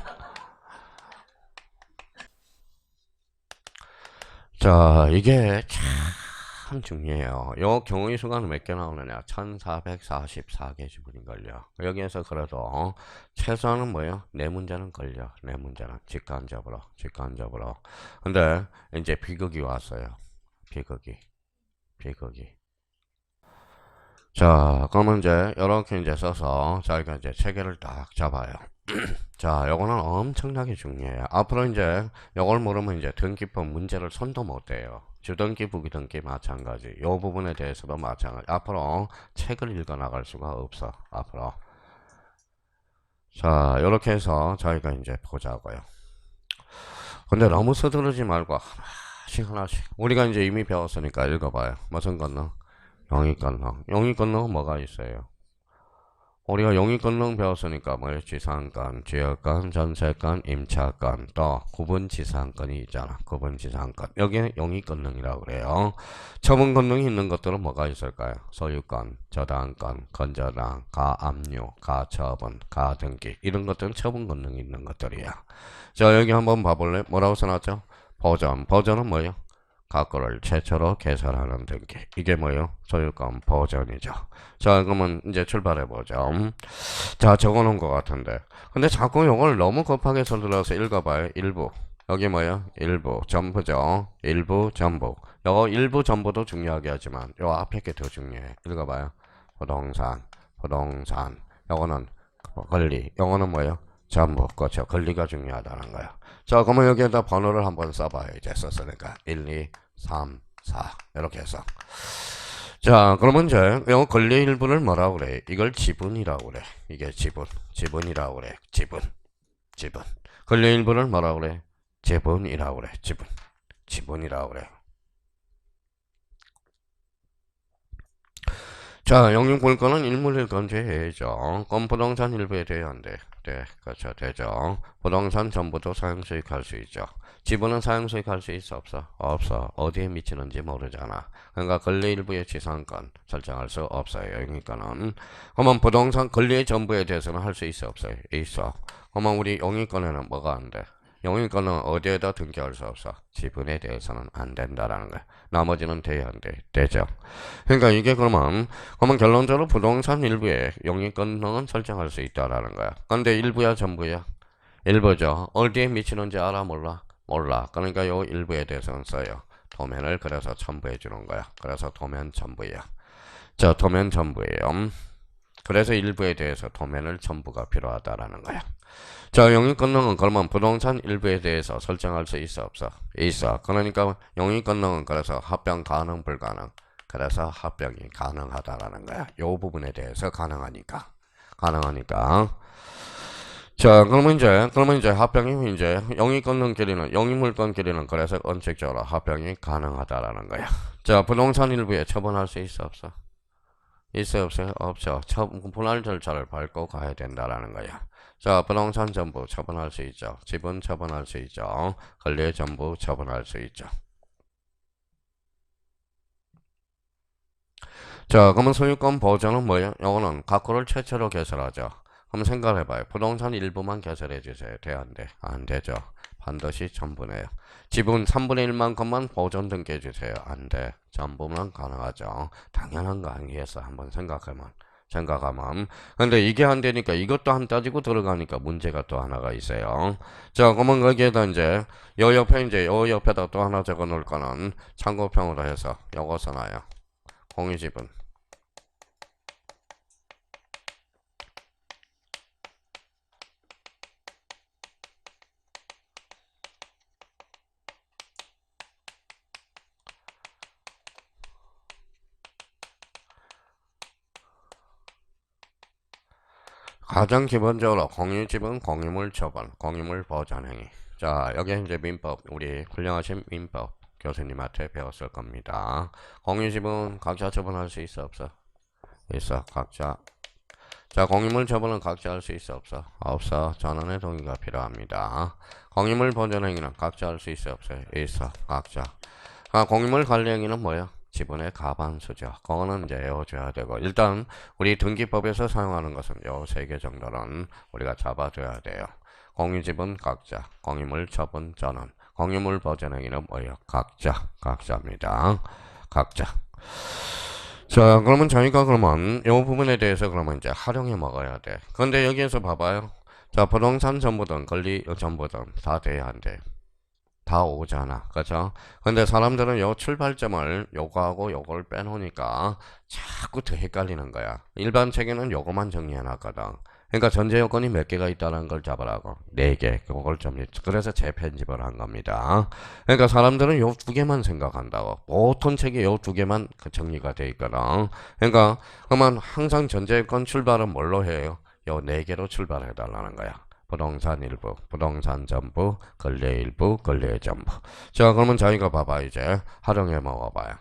자, 이게 참 중요해요. 요 경우의 수가 몇 개 나오느냐? 1444개 지분인걸요. 여기에서 그래도 최소한은 뭐예요? 네 문제는 걸려. 네 문제는 직간접으로. 근데 이제 비극이 왔어요. 비극이. 자, 그러면 이제 이렇게 이제 써서 저희가 이제 체계를 딱 잡아요. 자, 요거는 엄청나게 중요해요. 앞으로 이제 요걸 모르면 이제 등기법 문제를 손도 못 대요. 주등기, 부기등기 마찬가지. 요 부분에 대해서도 마찬가지. 앞으로 책을 읽어 나갈 수가 없어. 앞으로. 자, 요렇게 해서 저희가 이제 보자고요. 근데 너무 서두르지 말고 하나씩. 우리가 이제 이미 배웠으니까 읽어봐요. 무슨 건너? 영익건너. 영익건너가 뭐가 있어요? 우리가 영익건너 배웠으니까 뭐 지상권, 지역권, 전세권, 임차권, 또 구분지상권이 있잖아. 구분지상권. 여기는 영익건너이라고 그래요. 처분건너이 있는 것들은 뭐가 있을까요? 소유권, 저당권, 건저당, 가압류, 가처분, 가등기 이런 것들은 처분건너이 있는 것들이야. 자, 여기 한번 봐볼래? 뭐라고 써놨죠? 보전. 보전은 뭐예요? 각거를 최초로 개설하는 등기. 이게 뭐예요? 소유권 보전이죠. 자, 그러면 이제 출발해보죠. 자, 적어놓은 것 같은데. 근데 자꾸 이걸 너무 급하게 서둘러서 읽어봐요. 일부. 여기 뭐예요? 일부. 전부죠. 일부, 전부. 요거 일부, 전부도 중요하게 하지만 요 앞에 게 더 중요해. 읽어봐요. 부동산. 요거는 권리. 요거는 뭐예요? 전부. 그렇죠. 권리가 중요하다는 거야. 자, 그러면 여기에다 번호를 한번 써봐요. 이제 썼으니까. 1, 2, 3, 4. 이렇게 해서. 자, 그러면 이제 이 권리 일부를 뭐라고 그래? 이걸 지분이라고 그래. 이게 지분이라고 그래. 지분. 권리 일부를 뭐라고 그래? 지분이라고 그래. 지분이라고 그래. 자, 영유물권은 일물일건제해야죠. 그럼 부동산 일부에 돼야 안 돼? 네, 그렇죠. 되죠. 부동산 전부도 사용수익 할 수 있죠. 지분은 사용수익 할 수 있어? 없어? 없어. 어디에 미치는지 모르잖아. 그러니까 권리 일부의 지상권 설정할 수 없어요. 영유권은. 그러면 부동산 권리의 전부에 대해서는 할 수 있어? 없어요? 있어. 그러면 우리 영유권에는 뭐가 안 돼? 영유권은 어디에다 등기할 수 없어? 지분에 대해서는 안 된다라는 거야. 나머지는 돼야 안 돼? 되죠. 그러니까 이게 그러면 결론적으로 부동산 일부에 영유권은 설정할 수 있다라는 거야. 근데 일부야 전부야? 일부죠. 어디에 미치는지 알아 몰라? 몰라. 그러니까 요 일부에 대해서는 써요. 도면을 그래서 첨부해 주는 거야. 그래서 도면 첨부야. 자, 도면 첨부예요. 그래서 일부에 대해서 도면을 첨부가 필요하다라는 거야. 자, 영유권능은 그러면 부동산 일부에 대해서 설정할 수 있어 없어? 있어. 그러니까 영유권능은 그래서 합병 가능 불가능. 그래서 합병이 가능하다라는 거야. 요 부분에 대해서 가능하니까. 자, 그러면 이제 합병이 이제 영유권능끼리는 영유물권끼리는 그래서 원칙적으로 합병이 가능하다라는 거야. 자, 부동산 일부에 처분할 수 있어 없어? 있어요 없어요? 없죠. 분할 절차를 밟고 가야 된다라는 거야. 자, 부동산 전부 처분할 수 있죠. 지분 처분할 수 있죠. 권리 전부 처분할 수 있죠. 자, 그러면 소유권 보전은 뭐예요? 요거는 각호를 최초로 개설하죠. 그럼 생각을 해봐요. 부동산 일부만 개설해 주세요. 돼, 안 돼? 안 되죠. 반드시 전부네요. 지분 3분의 1만큼만 보전 등기해 주세요. 안 돼. 전부만 가능하죠. 당연한 거 아니겠어. 한번 생각하면. 근데 이게 안 되니까 이것도 안 따지고 들어가니까 문제가 또 하나가 있어요. 자, 그러면 거기에다 이제 요 옆에다 또 하나 적어 놓을 거는 참고평으로 해서 요거 써놔요. 공유지분. 가장 기본적으로 공유지분, 공유물 처분, 공유물 보전행위. 자, 여기 이제 민법, 우리 훌륭하신 민법. 교수님한테 배웠을 겁니다. 공유지분 각자 처분할 수 있어 없어? 있어. 각자. 자, 공유물 처분은 각자 할 수 있어 없어? 없어. 전원의 동의가 필요합니다. 공유물 보존 행위는 각자 할 수 있어 없어? 있어. 각자. 공유물 관리 행위는 뭐야? 지분의 과반수죠. 그거는 이제 외워줘야 되고, 일단 우리 등기법에서 사용하는 것은 요 3개 정도는 우리가 잡아줘야 돼요. 공유지분 각자, 공유물 처분 전원, 공유물 보존 행위는 뭐예요? 각자입니다. 각자. 자, 그러면 저희가 그러면 이 부분에 대해서 그러면 이제 활용해 먹어야 돼. 근데 여기에서 봐봐요. 자, 부동산 전부든 권리 전부든 다 돼야 한대. 다 오잖아. 그죠? 근데 사람들은 요 출발점을 요거하고 요걸 빼놓으니까 자꾸 더 헷갈리는 거야. 일반 책에는 요거만 정리해 놨거든. 그러니까 전제 요건이 몇 개가 있다는 걸 잡으라고. 4개. 그걸 좀, 그래서 재편집을 한 겁니다. 그러니까 사람들은 요 2개만 생각한다고. 보통 책에 요 2개만 정리가 돼 있거든. 그러니까, 그러면 항상 전제 요건 출발은 뭘로 해요? 요 4개로 출발해 달라는 거야. 부동산 일부, 부동산 전부, 권리 일부, 권리 전부. 자, 그러면 저희가 봐봐, 이제. 활용해 먹어봐요.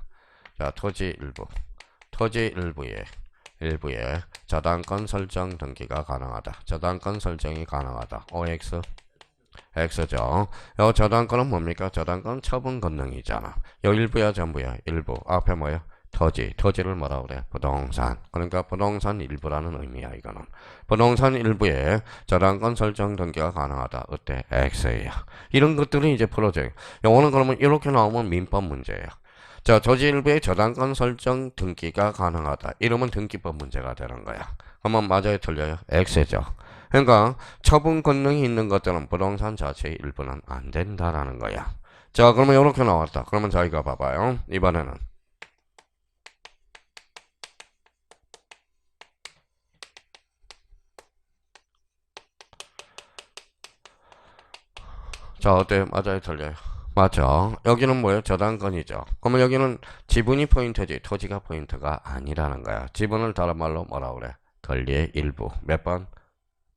자, 토지 일부에 저당권 설정 등기가 가능하다. 저당권 설정이 가능하다. OX, X죠. 요 저당권은 뭡니까? 저당권 처분 권능이잖아. 요 일부야, 전부야? 일부. 앞에 뭐야? 토지를 뭐라 그래? 부동산. 그러니까 부동산 일부라는 의미야, 이거는. 부동산 일부에 저당권 설정 등기가 가능하다. 어때? X야. 이런 것들이 이제 풀어져요. 요거는 그러면 이렇게 나오면 민법 문제예요. 자, 토지 일부에 저당권 설정 등기가 가능하다. 이러면 등기법 문제가 되는 거야. 그러면 맞아요, 틀려요? X죠. 그러니까 처분 권능이 있는 것들은 부동산 자체의 일부는 안 된다라는 거야. 자, 그러면 이렇게 나왔다. 그러면 저희가 봐봐요. 이번에는 자, 어때요? 맞아요, 틀려요? 맞죠? 여기는 뭐예요? 저당권이죠. 그러면 여기는 지분이 포인트지 토지가 포인트가 아니라는 거야. 지분을 다른 말로 뭐라 그래? 권리의 일부. 몇 번?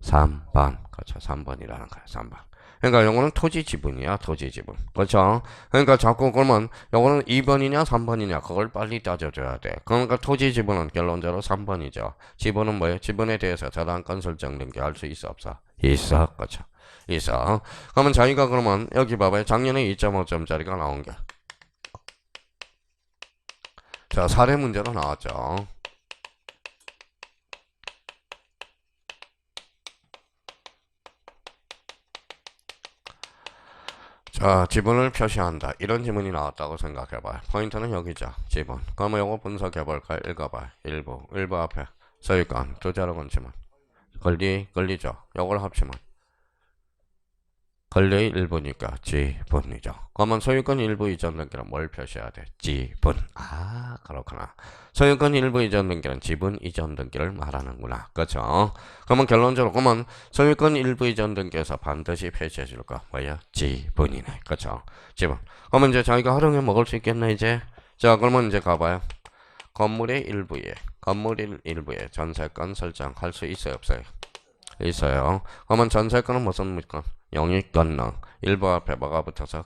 3번. 그렇죠. 3번이라는 거야. 3번. 그러니까 요거는 토지 지분이야. 토지 지분. 그렇죠? 그러니까 자꾸 그러면 요거는 2번이냐 3번이냐 그걸 빨리 따져줘야 돼. 그러니까 토지 지분은 결론적으로 3번이죠. 지분은 뭐예요? 지분에 대해서 저당권 설정 등기할 수 있어 없어? 있어. 그렇죠. 있어. 그러면 자기가 그러면 여기 봐봐요. 작년에 2.5점짜리가 나온 게. 자, 사례 문제로 나왔죠. 자, 지분을 표시한다. 이런 지문이 나왔다고 생각해봐요. 포인트는 여기죠. 지분. 그러면 요거 분석해볼까요? 읽어봐요. 일부 앞에 소유권, 투자로 건지만. 권리죠. 요걸 합치면. 권리의 일부니까 지분이죠. 그러면 소유권 일부 이전 등기는 뭘 표시해야 돼? 지분. 아, 그렇구나. 소유권 일부 이전 등기는 지분 이전 등기를 말하는구나. 그렇죠? 그러면 결론적으로 그러면 소유권 일부 이전 등기에서 반드시 표시해 줄 거 뭐야? 지분이네. 그렇죠? 지분. 그러면 이제 자기가 활용해 먹을 수 있겠네 이제. 자, 그러면 이제 가봐요. 건물 일부에 전세권 설정할 수 있어요, 없어요? 있어요. 그러면 전세권은 무슨 물건? 영입권능. 일부 앞에 뭐가 붙어서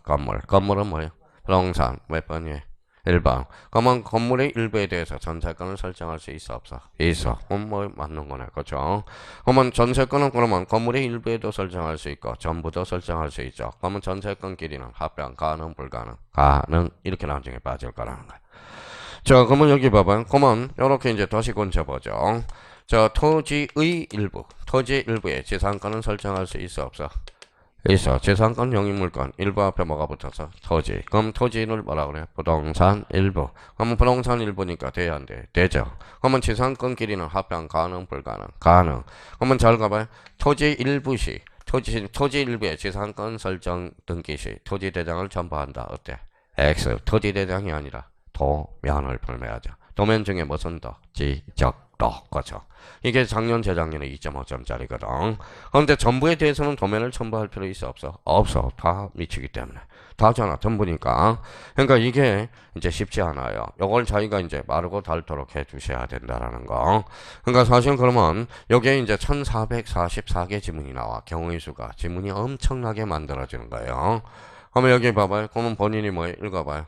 건물은 뭐예요? 부동산. 몇 번이에요? 1번. 그러면 건물의 일부에 대해서 전세권을 설정할 수 있어 없어? 있어. 그럼 뭐 맞는 거네. 그렇죠? 그러면 전세권은 그러면 건물의 일부에도 설정할 수 있고 전부도 설정할 수 있죠. 그러면 전세권 길이는 합병, 가능, 불가능? 가능. 이렇게 나중에 빠질 거라는 거야. 자, 그러면 여기 봐봐요. 그러면 이렇게 이제 다시 건져보죠. 자, 토지의 일부에 재산권은 설정할 수 있어 없어? 있어. 재산권 영입물권 일부 앞에 뭐가 붙어서 토지. 그럼 토지를 뭐라 그래? 부동산 일부. 그러면 부동산 일부니까 돼야 안 돼? 되죠. 그러면 재산권 길이는 합병 가능 불가능? 가능. 그러면 잘 가봐요. 토지 일부시 토지 일부에 재산권 설정 등기 시 토지 대장을 첨부한다. 어때? X. 토지 대장이 아니라 도면을 불매하죠. 도면 중에 무슨 도? 지적도. 그렇죠. 이게 작년 재작년에 2.5점짜리거든. 그런데 전부에 대해서는 도면을 첨부할 필요 있어 없어? 없어. 다 미치기 때문에. 다잖아. 전부니까. 그러니까 이게 이제 쉽지 않아요. 요걸 자기가 이제 마르고 닳도록 해주셔야 된다라는 거. 그러니까 사실 그러면 여기에 이제 1444개 지문이 나와. 경우의 수가. 지문이 엄청나게 만들어지는 거예요. 그러면 여기 봐봐요. 그러면 본인이 뭐 읽어봐요.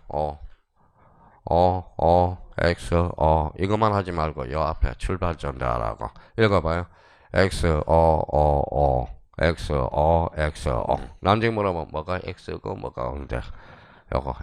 X, 이것만 하지 말고 요 앞에 출발 전달하고 읽어봐요. X, X, X, 나중에 물어보면 뭐가 X고 뭐가 O인데 요거.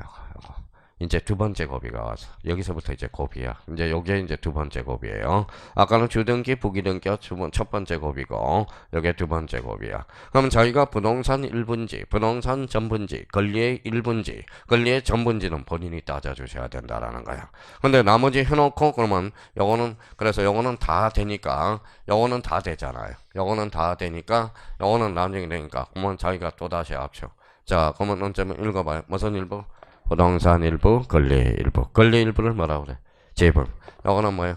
이제 두 번째 곱이가 와서 여기서부터 이제 곱이야. 이제 요게 이제 두 번째 곱이에요. 아까는 주등기, 부기등기가 첫 번째 곱이고 요게 두 번째 곱이야. 그러면 저희가 부동산 1분지, 부동산 전분지, 권리의 1분지, 권리의 전분지는 본인이 따져주셔야 된다라는 거야. 근데 나머지 해놓고 그러면 요거는 그래서 요거는 다 되니까 요거는 다 되잖아요. 요거는 다 되니까 요거는 나중에 되니까 그러면 저희가 또 다시 합쳐. 자, 그러면 논점을 읽어봐요. 무슨 일부? 부동산 일부, 권리 일부. 권리 일부를 뭐라고 그래? 지분. 요거는 뭐예요?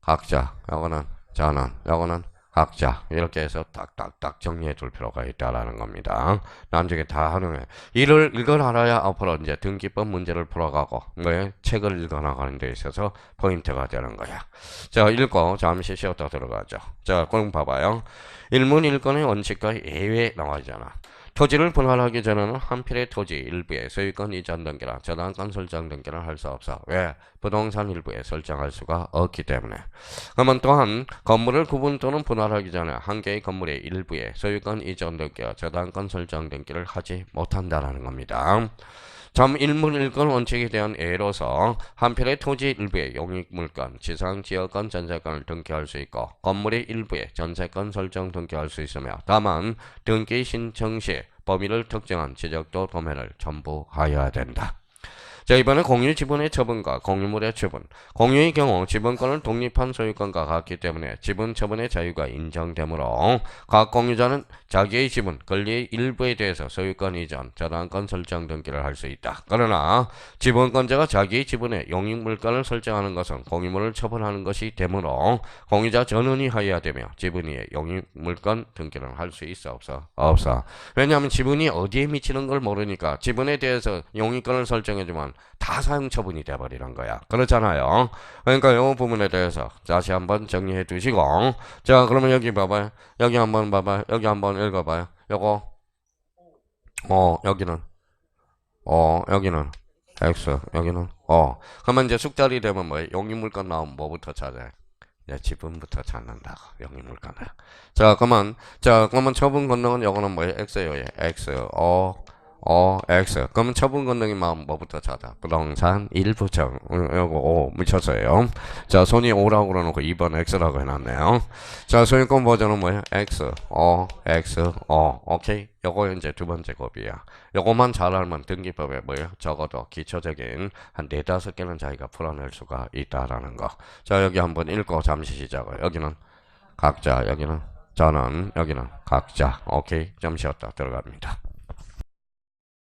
각자. 요거는 전원. 요거는 각자. 이렇게 해서 딱딱딱 정리해 둘 필요가 있다라는 겁니다. 나중에 다 하는 거예요. 이걸 알아야 앞으로 이제 등기법 문제를 풀어가고, 뭐예요? 책을 읽어나가는 데 있어서 포인트가 되는 거야. 자, 읽고 잠시 쉬었다 들어가죠. 자, 그럼 봐봐요. 일문일권의 원칙과 예외 나와있잖아. 토지를 분할하기 전에는 한 필의 토지 일부에 소유권 이전 등기나 저당권 설정 등기를 할 수 없어. 왜? 부동산 일부에 설정할 수가 없기 때문에. 그러면 또한 건물을 구분 또는 분할하기 전에 한 개의 건물의 일부에 소유권 이전 등기와 저당권 설정 등기를 하지 못한다라는 겁니다. 일문일권 원칙에 대한 예로서 한 필의 토지 일부에 용익물권, 지상지역권, 전세권을 등기할 수 있고 건물의 일부에 전세권 설정 등기할 수 있으며 다만 등기 신청 시 범위를 특정한 지적도 도면을 첨부하여야 된다. 자, 이번에 공유 지분의 처분과 공유물의 처분. 공유의 경우 지분권은 독립한 소유권과 같기 때문에 지분 처분의 자유가 인정되므로 각 공유자는 자기의 지분, 권리의 일부에 대해서 소유권 이전, 저당권 설정 등기를 할 수 있다. 그러나 지분권자가 자기의 지분에 용익물권을 설정하는 것은 공유물을 처분하는 것이 되므로 공유자 전원이 하여야 되며 지분 위에 용익물권 등기를 할 수 있어 없어. 왜냐하면 지분이 어디에 미치는 걸 모르니까 지분에 대해서 용익권을 설정해주면 다 사용 처분이 돼버리는 거야. 그렇잖아요. 그러니까 이 부분에 대해서 다시 한번 정리해 두시고, 자, 그러면 여기 봐봐요. 여기 한번 봐봐요. 여기 한번 읽어봐요. 요거, 여기는, 여기는 X, 여기는, 그러면 이제 숙달이 되면 뭐예요? 용익물권 나오면 뭐부터 찾아요? 이제 지분부터 찾는다고, 용익물권을. 자, 그러면 처분 권능은 요거는 뭐예요? X예요. X, X. 그러면 처분 권능이 뭐부터 찾아? 부동산 일부청. 요거 O 묻혔어요. 자, 손이 O라고 그러놓고 2번 X라고 해놨네요. 자, 소유권 버전은 뭐예요? X, X, 오케이. 요거 이제 두 번째 곱이야. 요거만 잘 알면 등기법에 뭐예요? 적어도 기초적인 한 4-5개는 자기가 풀어낼 수가 있다라는 거. 자, 여기 한번 읽고 잠시 시작을. 여기는 각자, 여기는 전원, 여기는 각자. 오케이. 좀 쉬었다 들어갑니다.